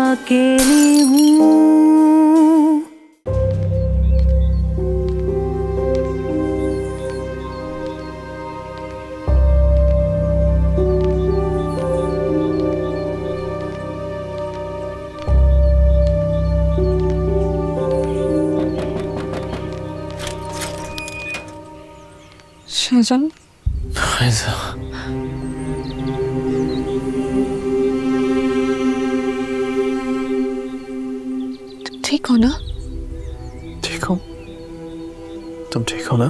अकेली हूँ। शाहजहां, ठीक हो ना? ठीक हो? तुम ठीक हो ना?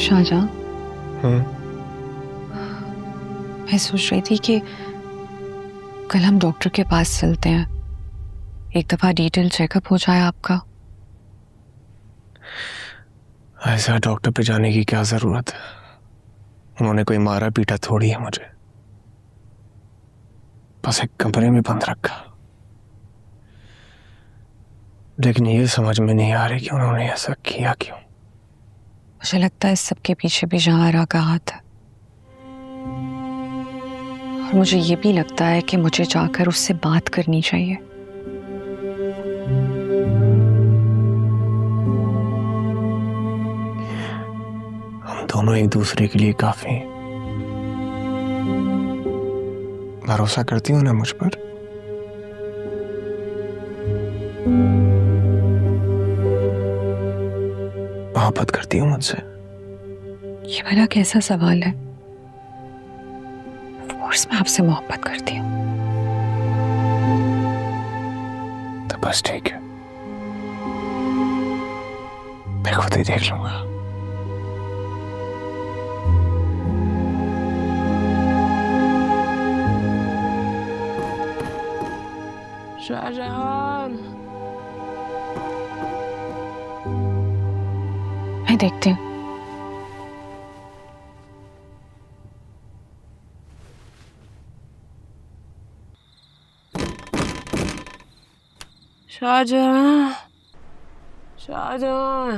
शाहजहां, हम्म। मैं सोच रही थी कि कल हम डॉक्टर के पास चलते हैं, एक दफा डिटेल चेकअप हो जाए आपका। ऐसा डॉक्टर पे जाने की क्या जरूरत है? उन्होंने कोई मारा पीटा थोड़ी है मुझे, बस एक कमरे में बंद रखा। लेकिन ये समझ में नहीं आ रही कि उन्होंने ऐसा किया क्यों। मुझे लगता है इस सब के पीछे भी जहारा का हाथ है, और मुझे ये भी लगता है कि मुझे जाकर उससे बात करनी चाहिए। हम दोनों एक दूसरे के लिए काफी हैं। भरोसा करती हो ना मुझ पर? मोहब्बत करती हो मुझसे? ये भला कैसा सवाल है? कोर्स मैं आपसे मोहब्बत करती हूँ। तो बस ठीक है, मैं खुद ही देख लूंगा। शाहजहां, मैं देखती हूँ। शाहजहां, शाहजहां।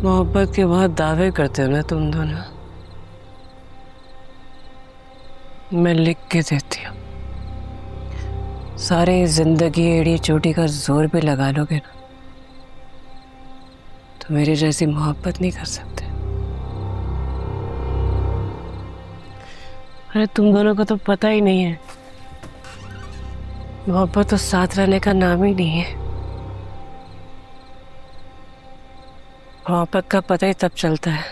मोहब्बत के बाद दावे करते हो ना तुम दोनों। मैं लिख के देती हूँ, सारी जिंदगी एड़ी चोटी का जोर भी लगा लोगे ना तो मेरी जैसी मोहब्बत नहीं कर सकते। अरे तुम दोनों को तो पता ही नहीं है, मोहब्बत तो साथ रहने का नाम ही नहीं है। मोहब्बत का पता ही तब चलता है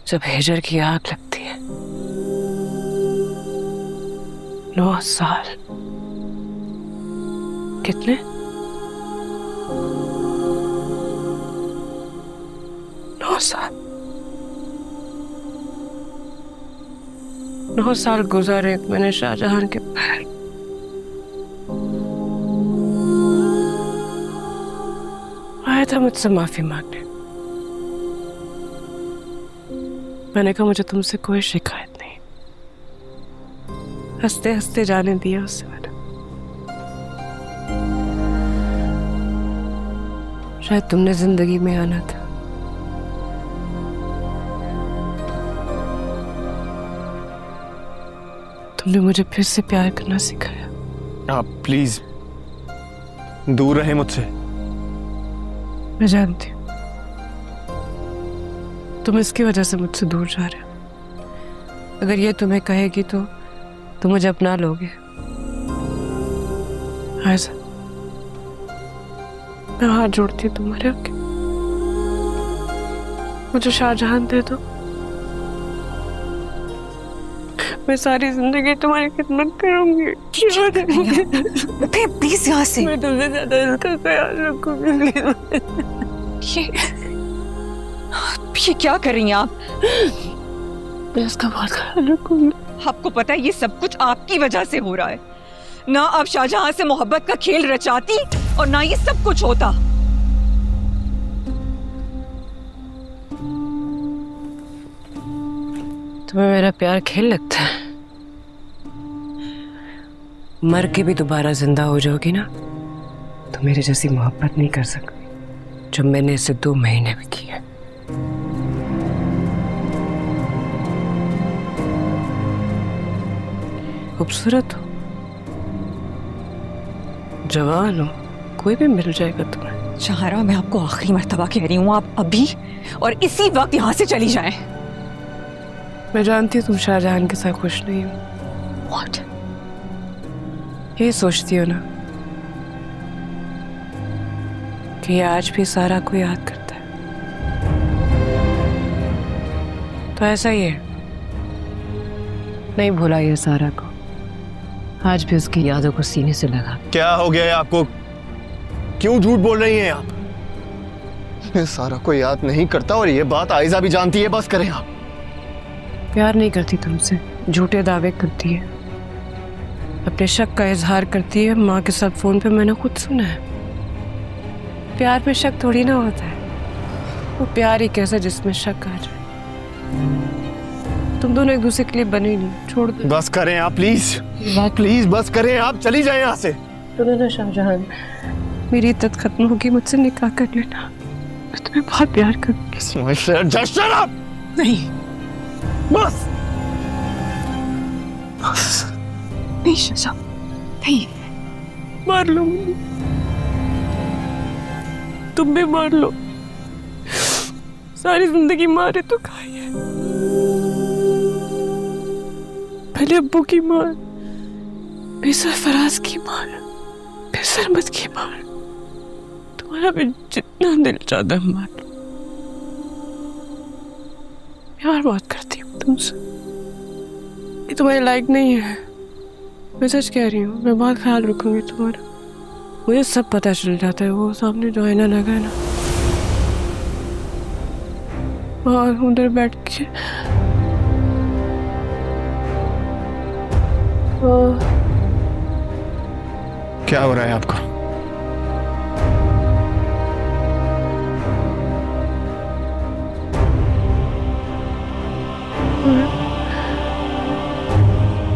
जब हिजर की आग लगती है। 9 साल। कितने? 9 साल। 9 साल गुजारे मैंने शाहजहां के पैर। आया था मुझसे माफी मांगने। मैंने कहा मुझे तुमसे कोई शिकायत नहीं। हंसते हंसते जाने दिया उससे मैंने। शायद तुमने जिंदगी में आना था। तुमने मुझे फिर से प्यार करना सिखाया। आप प्लीज दूर रहे मुझसे। मैं जानती हूँ तुम इसकी वजह से मुझसे दूर जा रहे हो। अगर ये तुम्हें कहेगी तो तुम मुझे अपना लोगे। ऐसा मैं हाथ जोड़ती हूँ तुम्हारे आगे। मुझे शाहजहां दे दो, मैं सारी जिंदगी तुम्हारी खिदमत करूंगी। प्लीज यहाँ से। मैं तुमसे ज्यादा इसका ख्याल रखूंगी। ये क्या कर रही हैं आप? मैं इसका बहुत ख्याल रखूंगी। आपको पता है ये सब कुछ आपकी वजह से हो रहा है ना। आप शाहजहां से मोहब्बत का खेल रचाती और ना ये सब कुछ होता। तुम्हें मेरा प्यार खेल लगता है? मर के भी दोबारा जिंदा हो जाओगी ना, तो मेरे जैसी मोहब्बत नहीं कर सकती जो मैंने इसे 2 महीने में की है। खूबसूरत हो, जवान हो, कोई भी मिल जाएगा तुम्हें। शहारा, मैं आपको आखिरी मर्तबा कह रही हूँ, आप अभी और इसी वक्त यहाँ से चली जाएं। मैं जानती हूँ तुम शाहजहां के साथ खुश नहीं हो। What? ये सोचती हो ना कि ये आज भी सारा को याद करता है, तो ऐसा ही है, नहीं भूला ये सारा को, आज भी उसकी यादों को सीने से लगा। क्या हो गया है आपको? क्यों झूठ बोल रही हैं आप? मैं सारा को याद नहीं करता और ये बात आयजा भी जानती है। बस करें आप। प्यार नहीं करती तुमसे, झूठे दावे करती है, अपने शक का इजहार करती है माँ के साथ फोन पे, मैंने खुद सुना है। प्यार में शक थोड़ी ना होता है, वो प्यार ही कैसा जिसमें शक आ जाए। तुम दोनों एक दूसरे के लिए बने ही नहीं, छोड़ दो। बस करें आप प्लीज, प्लीज बस करें आप, चली जाएं यहाँ से। सुनो ना शाहजहां, मेरी इद्दत खत्म होगी, मुझसे निकाह कर लेना, मैं तुम्हें बहुत प्यार करूंगी। Just shut up! नहीं, बस नहीं शाहजहां, नहीं। मार लो मुझे, तुम भी मार लो, सारी जिंदगी मारे तो खाई है। पहले अब्बू की मार, फिर सरफराज की मार, फिर सरमत की मार, तुम्हारा भी जितना दिल चाहता है मार लो। प्यार बहुत करती हूँ तुमसे, ये तुम्हारे लायक नहीं है, मैं सच कह रही हूँ। मैं बहुत ख्याल रखूंगी तुम्हारा, मुझे सब पता चल जाता है। वो सामने जो आईना लगा है ना, वहाँ उधर बैठ के क्या हो रहा है आपको?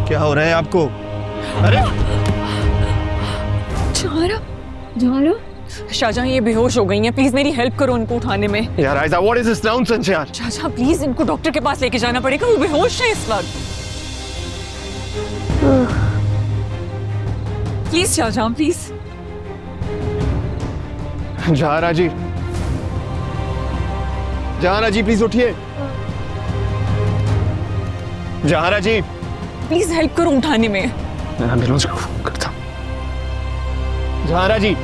क्या हो रहा है आपको? अरे शाहजहां ये बेहोश हो गई हैं, प्लीज मेरी हेल्प करो उनको उठाने में। यार Aiza, what is this nonsense यार? शाहजहां प्लीज इनको डॉक्टर के पास लेके जाना पड़ेगा, वो बेहोश है इस वक्त। Please Shahjahan, please. Zahara ji, Zahara ji please उठिए। जहारा जी प्लीज हेल्प करो उठाने में। मैं एम्बुलेंस को फोन करता हूं। जहारा जी,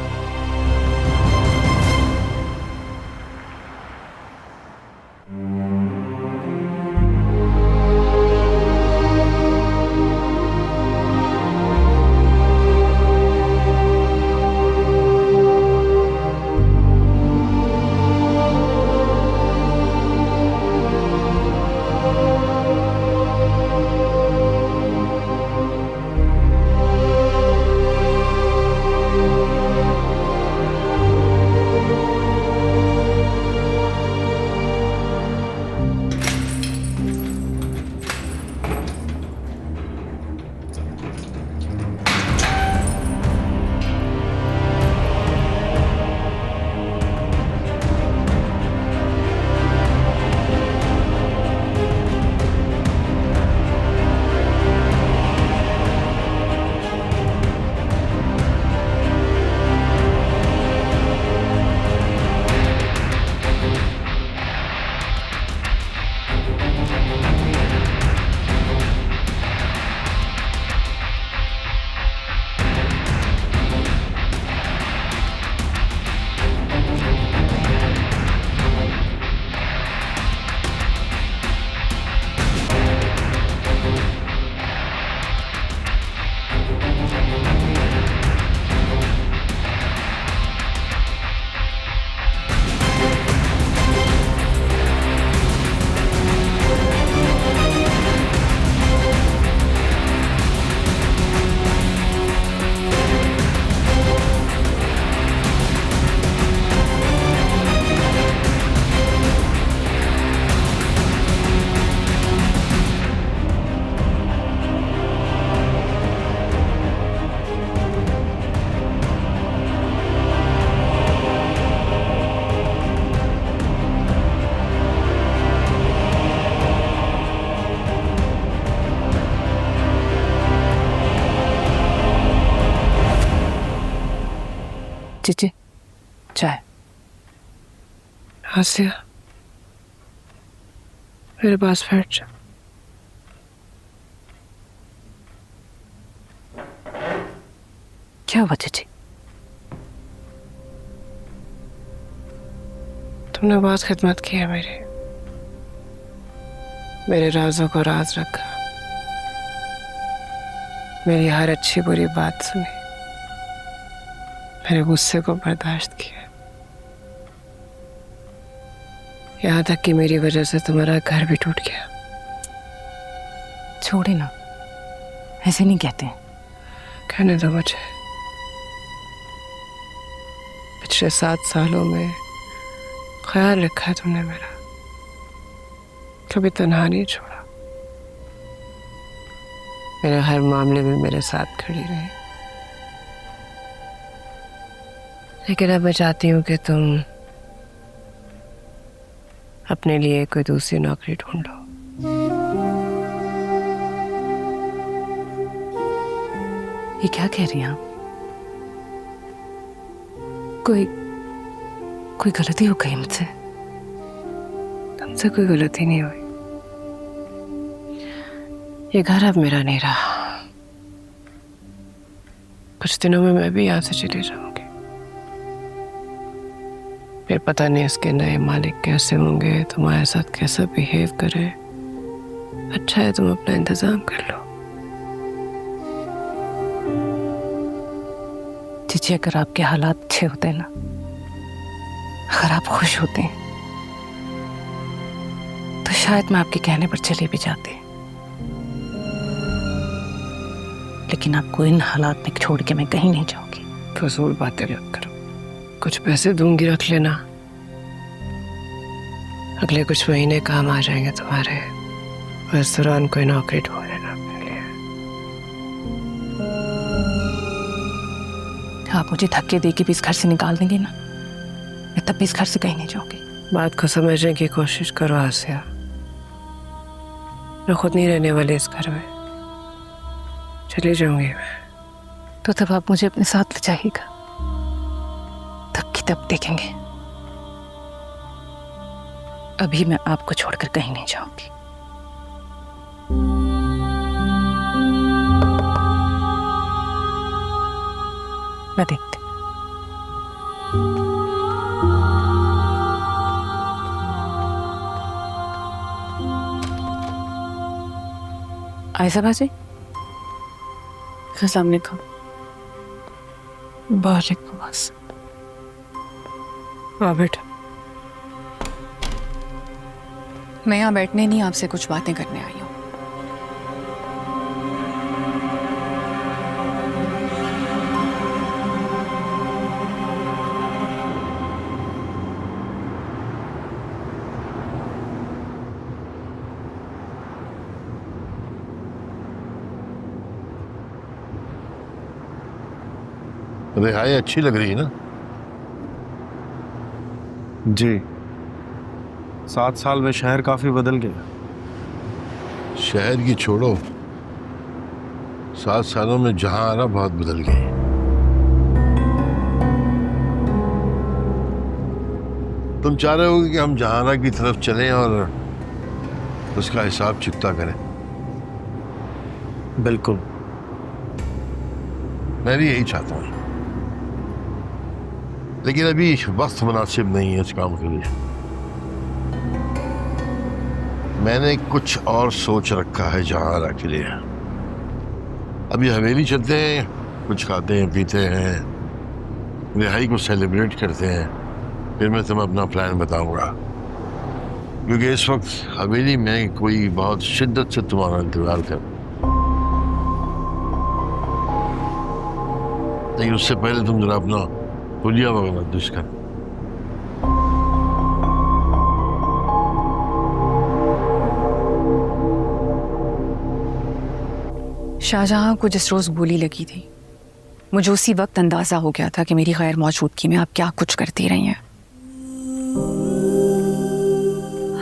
चीची चाय। आसिया, मेरे पास बैठ जा। क्या हुआ चीची? तुमने बहुत खिदमत की है मेरी, मेरे राजों को राज रखा, मेरी हर अच्छी बुरी बात सुनी, मेरे गुस्से को बर्दाश्त किया, यहाँ तक कि मेरी वजह से तुम्हारा घर भी टूट गया। छोड़े ना, ऐसे नहीं कहते। कहने दो मुझे। पिछले 7 सालों में ख्याल रखा है तुमने मेरा, कभी तन्हा नहीं छोड़ा, मेरे हर मामले में मेरे साथ खड़ी रही। लेकिन अब मैं चाहती हूँ कि तुम अपने लिए कोई दूसरी नौकरी ढूंढो। ये क्या कह रही हैं आप? कोई गलती हो गई मुझसे? तुमसे कोई गलती नहीं हुई, ये घर अब मेरा नहीं रहा। कुछ दिनों में मैं भी यहाँ से चली जाऊंगी, फिर पता नहीं इसके नए मालिक कैसे होंगे, तुम्हारे साथ कैसा बिहेव करे। अच्छा है तुम अपना इंतजाम कर लो। चीची, अगर आपके हालात अच्छे होते ना, अगर आप खुश होते तो शायद मैं आपके कहने पर चले भी जाते, लेकिन आपको इन हालात में छोड़ के मैं कहीं नहीं जाऊंगी। फजूल बातें मत करो, कुछ पैसे दूंगी, रख लेना, अगले कुछ महीने काम आ जाएंगे तुम्हारे, और इस दौरान कोई नौकरी ढूंढ लेना अपने लिए। आप मुझे धक्के दे के भी इस घर से निकाल देंगे ना, मैं तब भी इस घर से कहीं नहीं जाऊंगी। बात को समझने की कोशिश करो आसिया, मैं खुद नहीं रहने वाली इस घर में, चली जाऊंगी मैं। तो तब आप मुझे अपने साथ ले जाइएगा, तब की तब देखेंगे। अभी मैं आपको छोड़कर कहीं नहीं जाऊंगी। मैं देखती। आयशा बाजी, सामने को वालेकुम अस्सलाम। हाँ बेटा, मैं यहाँ बैठने नहीं, आपसे कुछ बातें करने आई हूँ। रिहाई अच्छी लग रही है ना? जी, 7 साल में शहर काफी बदल गया। शहर की छोड़ो, 7 सालों में जहां आरा बहुत बदल गई। तुम चाह रहे हो कि हम जहाना की तरफ चलें और उसका हिसाब चुकता करें? बिल्कुल। मैं भी यही चाहता हूँ, लेकिन अभी वक्त मुनासिब नहीं है इस काम के लिए। मैंने कुछ और सोच रखा है जहां के लिए। अभी हवेली चलते हैं, कुछ खाते हैं पीते हैं, रिहाई को सेलिब्रेट करते हैं, फिर मैं तुम्हें अपना प्लान बताऊंगा। क्योंकि इस वक्त हवेली में कोई बहुत शिद्दत से तुम्हारा इंतजार कर, लेकिन उससे पहले तुम जरा अपना पुलिया वगैरह दुष्ट कर। शाहजहां को जिस रोज गोली लगी थी, मुझे उसी वक्त अंदाजा हो गया था कि मेरी गैर मौजूदगी में आप क्या कुछ करती रही हैं।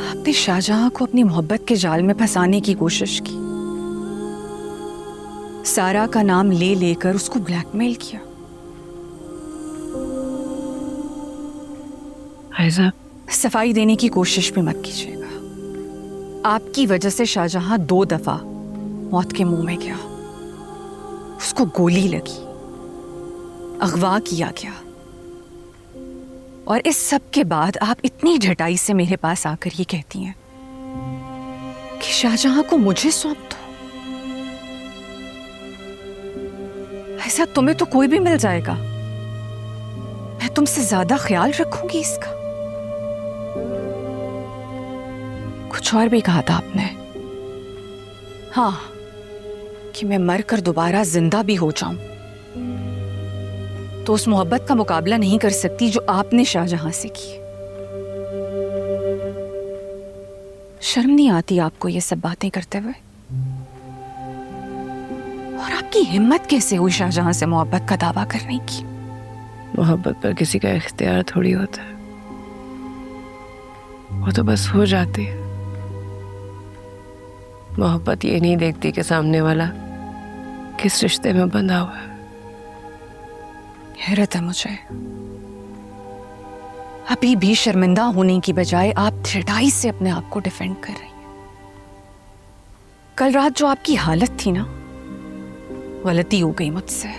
आपने शाहजहां को अपनी मोहब्बत के जाल में फंसाने की कोशिश की, सारा का नाम ले लेकर उसको ब्लैकमेल किया। आयजा, सफाई देने की कोशिश भी मत कीजिएगा। आपकी वजह से शाहजहां 2 दफा मौत के मुंह में गया। उसको गोली लगी, अगवा किया गया, और इस सब के बाद आप इतनी ढटाई से मेरे पास आकर ये कहती हैं कि शाहजहां को मुझे सौंप दो। ऐसा तुम्हें तो कोई भी मिल जाएगा, मैं तुमसे ज्यादा ख्याल रखूंगी इसका। कुछ और भी कहा था आपने, हाँ, कि मैं मरकर दोबारा जिंदा भी हो जाऊं तो उस मोहब्बत का मुकाबला नहीं कर सकती जो आपने शाहजहां से की। शर्म नहीं आती आपको ये सब बातें करते हुए? और आपकी हिम्मत कैसे हुई शाहजहां से मोहब्बत का दावा करने की? मोहब्बत पर किसी का इख्तियार थोड़ी होता है, वो तो बस हो जाती है। मोहब्बत ये नहीं देखती कि सामने वाला किस रिश्ते में बंधा हुआ है। हैरत है मुझे, अभी भी शर्मिंदा होने की बजाय आप दृढ़ताई से अपने आप को डिफेंड कर रही हैं। कल रात जो आपकी हालत थी ना, गलती हो गई मुझसे।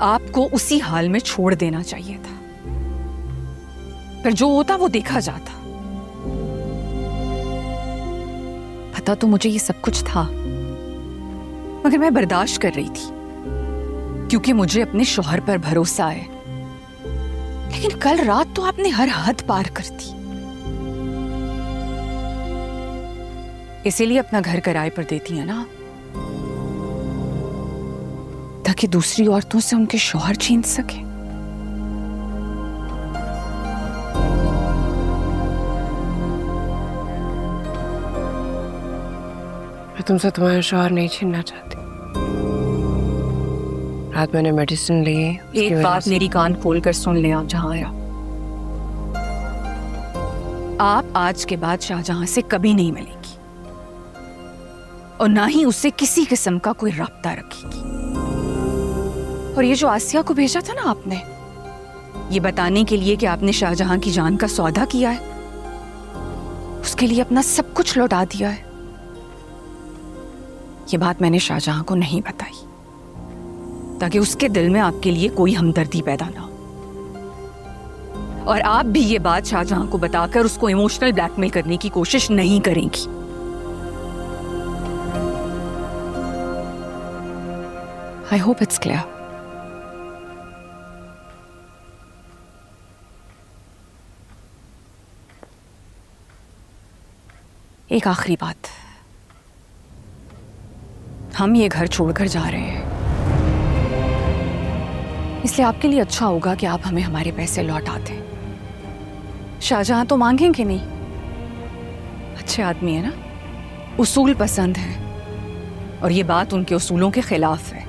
आपको उसी हाल में छोड़ देना चाहिए था, फिर जो होता वो देखा जाता। पता तो मुझे ये सब कुछ था, मगर मैं बर्दाश्त कर रही थी क्योंकि मुझे अपने शौहर पर भरोसा है। लेकिन कल रात तो आपने हर हद पार कर दी। इसीलिए अपना घर किराए पर देती है ना, ताकि दूसरी औरतों से उनके शौहर छीन सके। मैं तुमसे तुम्हारा शौहर नहीं छीनना चाहती। रात मैंने मेडिसिन ली, एक बात मेरी कान खोल कर सुन ले, आप जहां आया, आप आज के बाद शाहजहां से कभी नहीं मिलेगी और ना ही उससे किसी किस्म का कोई राब्ता रखेगी। और ये जो आसिया को भेजा था ना आपने, ये बताने के लिए कि आपने शाहजहां की जान का सौदा किया है, उसके लिए अपना सब कुछ लौटा दिया है, ये बात मैंने शाहजहां को नहीं बताई ताकि उसके दिल में आपके लिए कोई हमदर्दी पैदा ना हो। और आप भी ये बात शाहजहां को बताकर उसको इमोशनल ब्लैकमेल करने की कोशिश नहीं करेंगी। I hope it's clear. एक आखिरी बात, हम ये घर छोड़कर जा रहे हैं, इसलिए आपके लिए अच्छा होगा कि आप हमें हमारे पैसे लौटा दें। शाहजहां तो मांगेंगे नहीं, अच्छे आदमी है ना, उसूल पसंद है, और ये बात उनके उसूलों के खिलाफ है।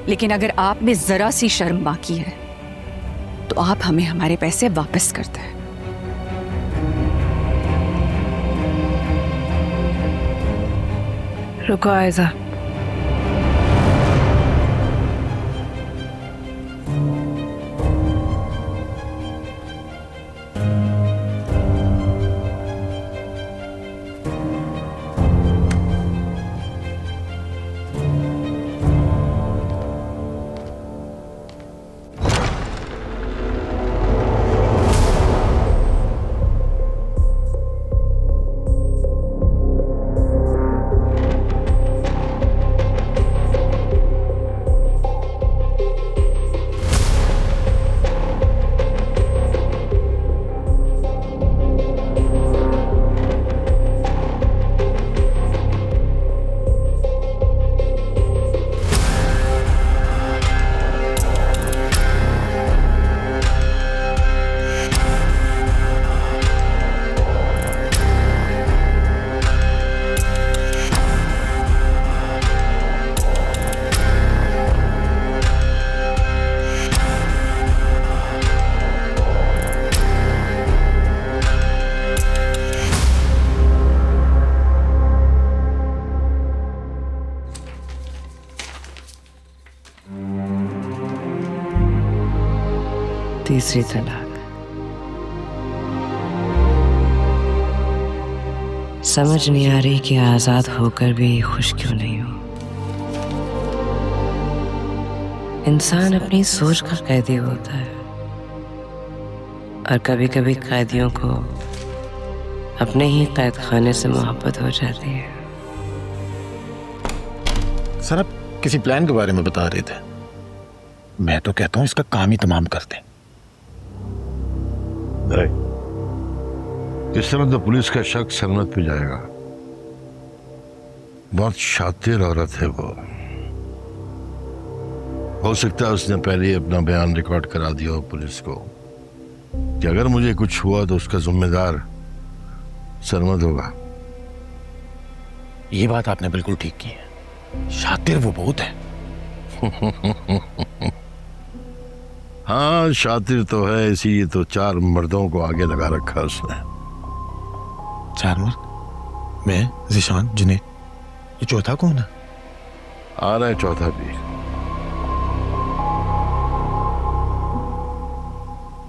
लेकिन अगर आप में जरा सी शर्म बाकी है तो आप हमें हमारे पैसे वापस कर दें। रुको आयजा, तीसरी तलाक। समझ नहीं आ रही कि आजाद होकर भी खुश क्यों नहीं हूं। इंसान अपनी सोच का कैदी होता है और कभी कभी कैदियों को अपने ही कैद खाने से मोहब्बत हो जाती है। सर आप किसी प्लान के बारे में बता रहे थे। मैं तो कहता हूं इसका काम ही तमाम कर दें। इस तरह तो पुलिस का शक सरमत पे जाएगा। बहुत शातिर औरत है वो। हो सकता है उसने पहले ही अपना बयान रिकॉर्ड करा दिया हो पुलिस को कि अगर मुझे कुछ हुआ तो उसका जिम्मेदार सरमद होगा। ये बात आपने बिल्कुल ठीक की है। शातिर वो बहुत है। हाँ शातिर तो है, इसीलिए तो 4 मर्दों को आगे लगा रखा उसने। 4 मर्द? मैं, ज़ीशान, जुनैद, ये चौथा कौन है? आ रहा है चौथा भी।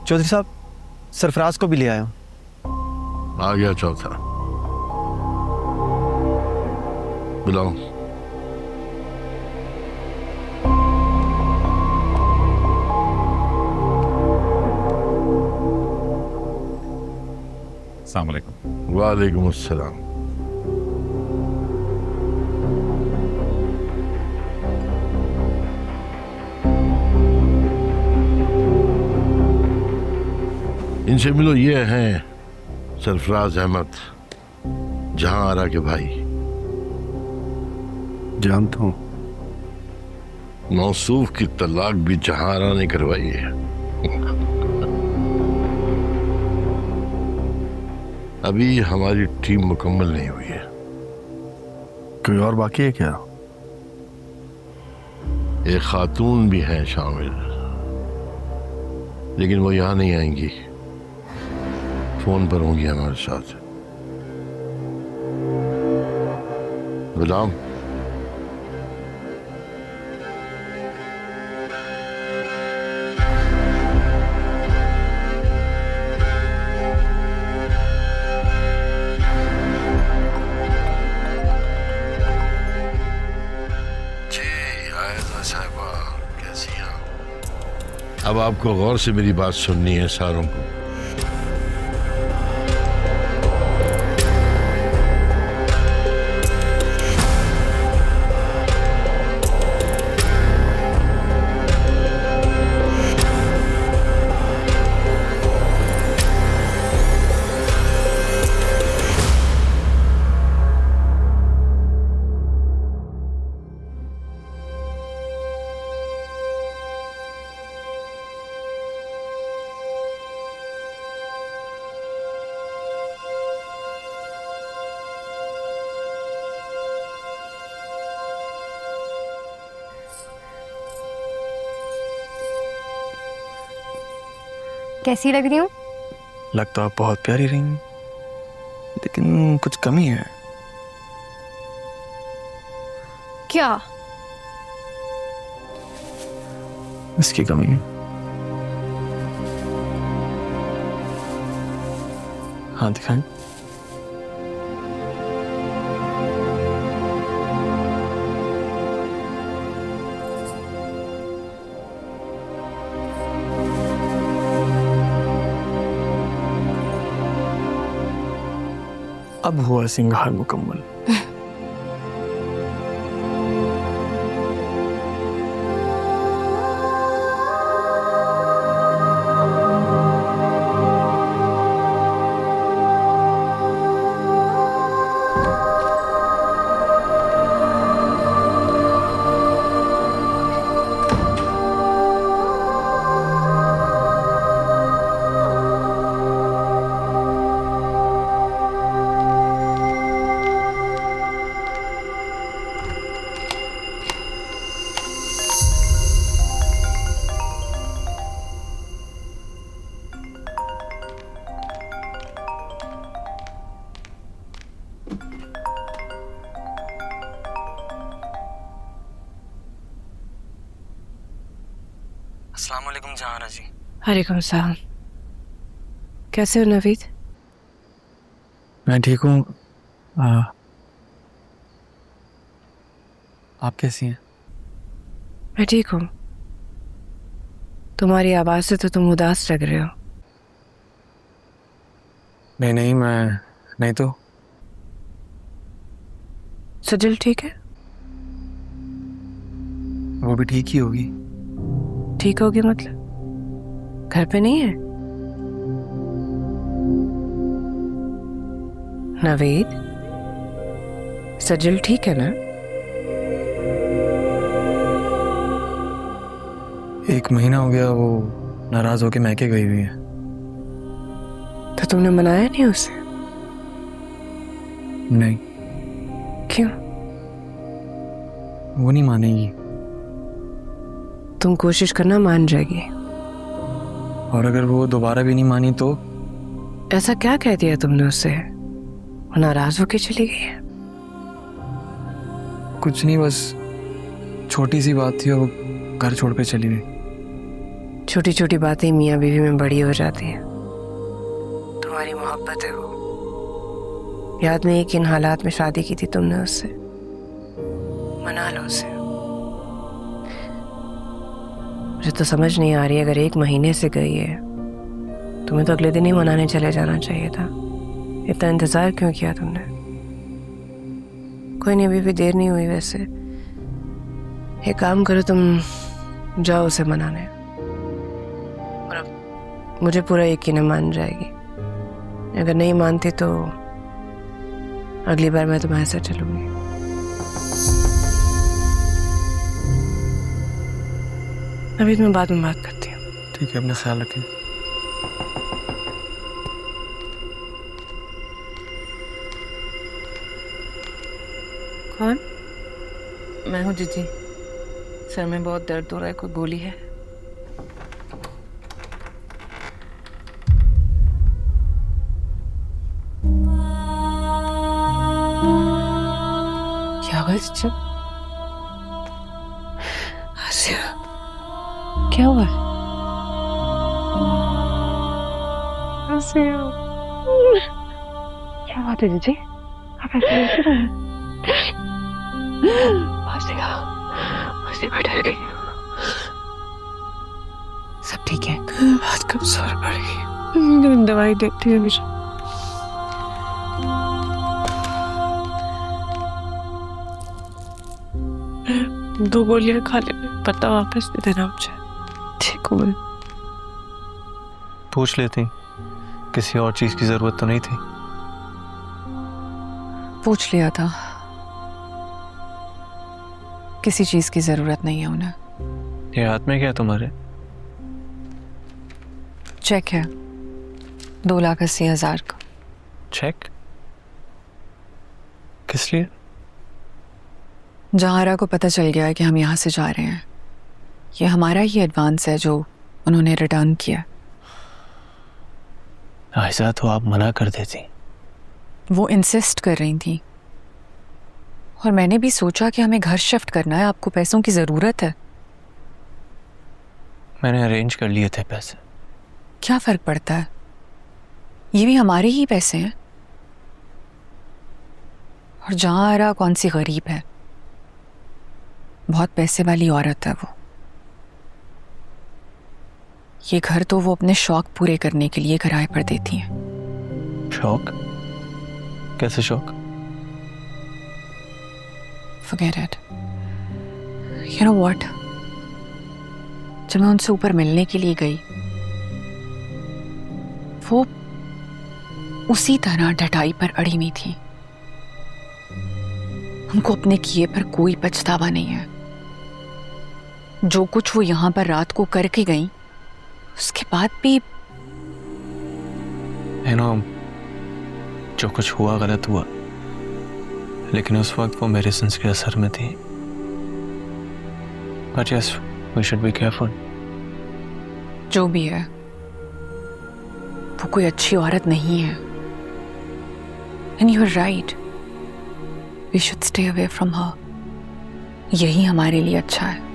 चौधरी साहब, सरफराज को भी ले आया हूं। आ गया चौथा। बुलाओ। अस्सलाम वालेकुम। वालेकुम अस्सलाम। इनसे मिलो, ये हैं सरफराज अहमद, जहां आरा के भाई। जानता हूँ। मौसूफ की तलाक भी जहां आरा ने करवाई है। अभी हमारी टीम मुकम्मल नहीं हुई है। कोई और बाकी है क्या? एक खातून भी है शामिल, लेकिन वो यहां नहीं आएंगी, फोन पर होंगी हमारे साथ। गुलाम, अब आपको गौर से मेरी बात सुननी है सारों को। कैसी लग रही हूँ? लग तो आप बहुत प्यारी रही हैं, लेकिन कुछ कमी है। क्या? इसकी कमी है। हाँ दिखाएं। अब हुआ सिंगार मुकम्मल। अस्सलाम वालेकुम जहाना जी। वालेकुम सलाम। कैसे हो नवीद? मैं ठीक हूँ, आप कैसी हैं? मैं ठीक हूँ। तुम्हारी आवाज से तो तुम उदास लग रहे हो। नहीं नहीं, मैं नहीं तो। सजल ठीक है? वो भी ठीक ही होगी। ठीक होगी मतलब घर पे नहीं है? नवेद, सजल ठीक है ना? एक महीना हो गया वो नाराज होके मैके गई हुई है। तो तुमने मनाया नहीं उसे? नहीं, क्यों? वो नहीं मानेगी। तुम कोशिश करना, मान जाएगी। और अगर वो दोबारा भी नहीं मानी तो? ऐसा क्या कह दिया तुमने उससे? वो नाराज होके चली गई है? कुछ नहीं, बस छोटी सी बात थी और वो घर छोड़ के चली गई। छोटी छोटी बातें मियाँ बीवी में बड़ी हो जाती हैं। तुम्हारी मोहब्बत है वो। याद नहीं किन हालात में शादी की थी तुमने उससे। मना लो उसे। मुझे तो समझ नहीं आ रही, अगर 1 महीने से गई है तुम्हें तो अगले दिन ही मनाने चले जाना चाहिए था। इतना इंतजार क्यों किया तुमने? कोई नहीं, अभी भी देर नहीं हुई। वैसे एक काम करो, तुम जाओ उसे मनाने। और अब मुझे पूरा यकीन है मान जाएगी। अगर नहीं मानती तो अगली बार मैं तुम्हारे साथ चलूंगी। अभी मैं बाद में बात करती हूँ। ठीक है, अपना ख्याल रखें। कौन? मैं हूँ जीजी। सर में बहुत दर्द हो रहा है, कोई गोली है? क्या हुआ चुप? आसिया, क्या हुआ? आसिया, क्या बात है जीजी? आप ऐसे कैसे रहे? आसिया, आसिया मैं डर गई। सब ठीक है? बहुत कमजोर पड़ गई। दवाई देती है मुझे। दो गोलियां खा ले, पता वापस दे देना मुझे। ठीक हूँ मैं। पूछ लेती, किसी और चीज की जरूरत तो नहीं थी? पूछ लिया था। किसी चीज की जरूरत नहीं है उन्हें। ये हाथ में क्या है तुम्हारे? चेक है 2,80,000 का। चेक? किस लिए? जहारा को पता चल गया है कि हम यहाँ से जा रहे हैं। ये हमारा ही एडवांस है जो उन्होंने रिटर्न किया। ऐसा तो आप मना कर देती। वो इंसिस्ट कर रही थी और मैंने भी सोचा कि हमें घर शिफ्ट करना है, आपको पैसों की जरूरत है। मैंने अरेंज कर लिए थे पैसे। क्या फर्क पड़ता है, ये भी हमारे ही पैसे हैं। और जहारा कौन सी गरीब है, बहुत पैसे वाली औरत है वो। ये घर तो वो अपने शौक पूरे करने के लिए किराए पर देती है। शौक? कैसे शौक? Forget it. You know what? जब मैं उनसे ऊपर मिलने के लिए गई, वो उसी तरह डटाई पर अड़ी हुई थी। उनको अपने किए पर कोई पछतावा नहीं है। जो कुछ वो यहां पर रात को करके गई, उसके बाद भी जो कुछ हुआ गलत हुआ, लेकिन उस वक्त वो मेडिसिन्स के असर में थी। But yes, we should be careful. जो भी है, वो कोई अच्छी औरत नहीं है। And you are right, we should stay away from her. यही हमारे लिए अच्छा है।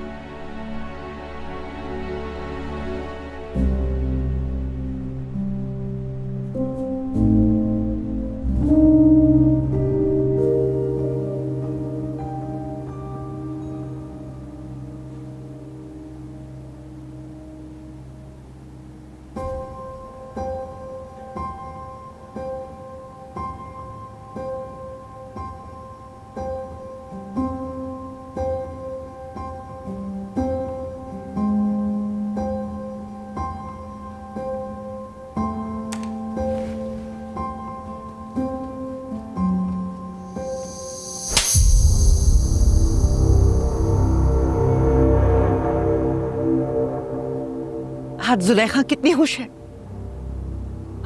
आज जुलेखा कितनी खुश है।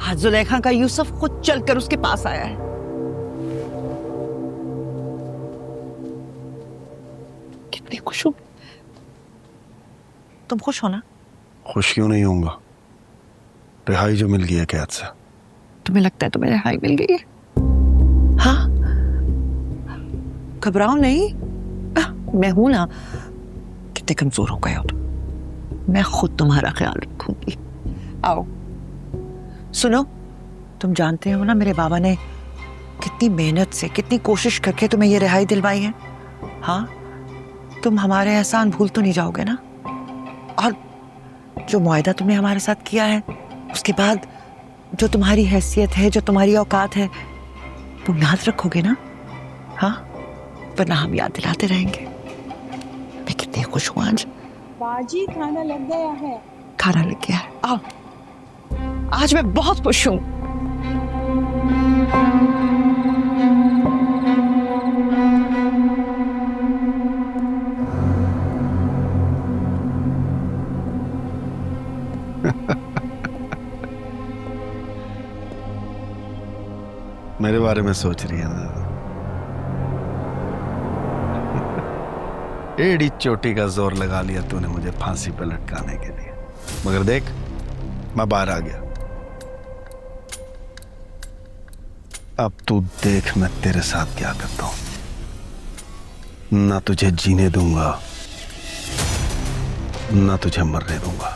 आज जुलेखा का यूसुफ खुद चलकर उसके पास आया है। कितनी खुश हूं। तुम खुश हो ना? खुश क्यों नहीं होऊंगा? रिहाई जो मिल गई है कैद से। तुम्हें लगता है तुम्हें रिहाई मिल गई है? हाँ, घबराओ नहीं, मैं हूं ना। कितने कमजोर हो गए हो तुम, मैं खुद तुम्हारा ख्याल रखूंगी। आओ सुनो, तुम जानते हो ना मेरे बाबा ने कितनी मेहनत से, कितनी कोशिश करके तुम्हें ये रिहाई दिलवाई है। हाँ, तुम हमारे एहसान भूल तो नहीं जाओगे ना? और जो मुआहदा तुमने हमारे साथ किया है, उसके बाद जो तुम्हारी हैसियत है, जो तुम्हारी औकात है, तुम याद रखोगे ना? हाँ, वरना हम याद दिलाते रहेंगे। मैं कितनी खुश हूँ आज। बाजी खाना लग गया है। खाना लग गया है, आओ। आज मैं बहुत खुश हूँ। मेरे बारे में सोच रही है ना? एड़ी चोटी का जोर लगा लिया तूने मुझे फांसी पे लटकाने के लिए, मगर देख मैं बाहर आ गया। अब तू देख मैं तेरे साथ क्या करता हूं। ना तुझे जीने दूंगा, ना तुझे मरने दूंगा।